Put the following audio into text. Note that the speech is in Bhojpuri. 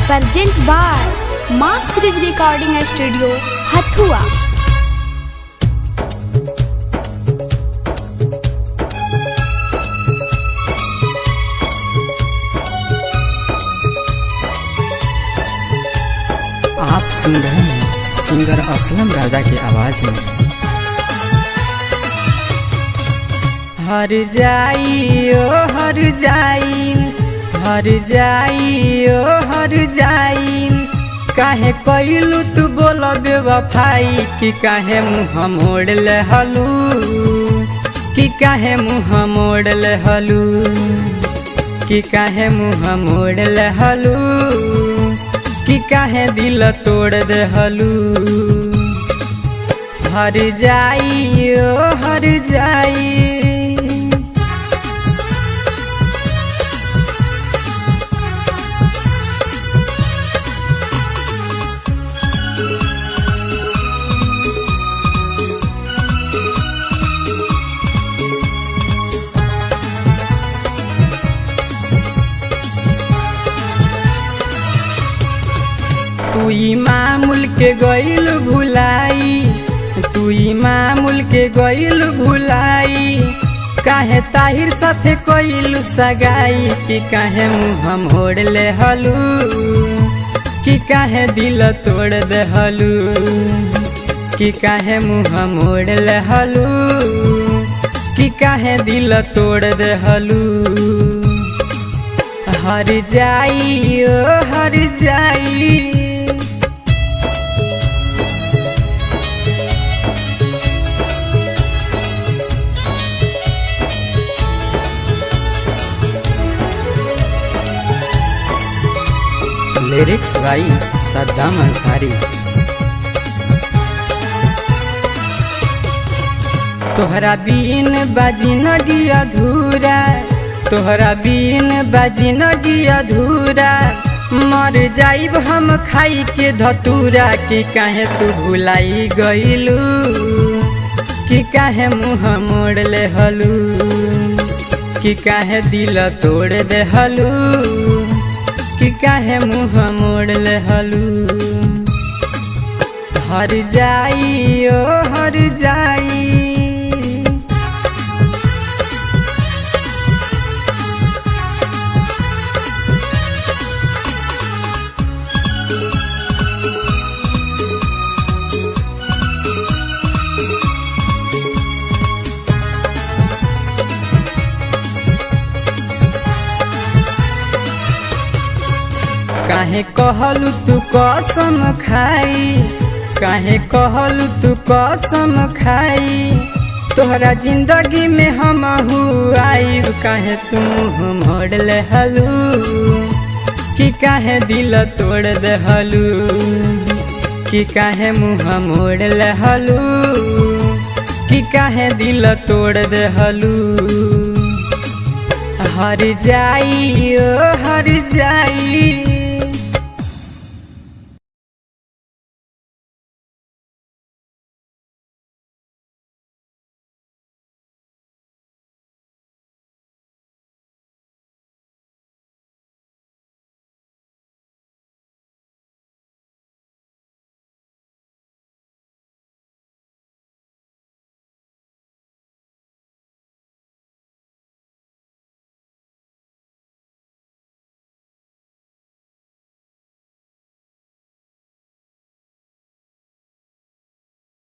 Present by Master Recording Studio, Hathua. आप सुन रहे हैं सिंगर असलम राजा की आवाज में। हर जाई ओ हर जाई, हर जाई ओ हर जाई, काहे कइलू तू बोल बेवफाई, कि काहे मुँह मोड़ ले हलू, कि काहे मुँह मोड़ ले हलू, कि काहे मुँह मोड़ ले हलू, कि काहे दिल तोड़ दे हलू। हर जाई ओ हर जाई, तू मामूल के गइल भुलाई, तू मामूल के गइल भुलाई, काहे ताहिर साथे कइल सगाई, कि काहे मुँह मोड़ ले हलू, कि काहे दिल तोड़ दे हलू, कि काहे मुँह मोड़ ले हलू, कि काहे दिल तोड़ दे हलू। हर जाई ओ हर जाई, लिरिक्स भाई सद्दाम अंसारी। तोहरा बीन बाजी नगी अधूरा, तोहरा बीन बाजी नगी अधूरा, मर जाइब हम खाई के धतूरा, कि काहे तू भुलाई गइलू, कि काहे मुँह मोड़ ले हलू, कि काहे दिल तोड़ दे हलू, कि काहे मुँह मोड़ ले हलू। हर जाई ओ हर जाई, काहे कहलू तू कसम खाई, काहे कहलू तू कसम खाई, तोहरा जिंदगी में हम आई, काहे तू मुँह मोड़ ले हलू, कि काहे दिल तोड़ दे हलू, कि काहे मुँह मोड़ ले हलू, कि काहे दिल तोड़ दे हलू। हर जाई ओ हर जाई,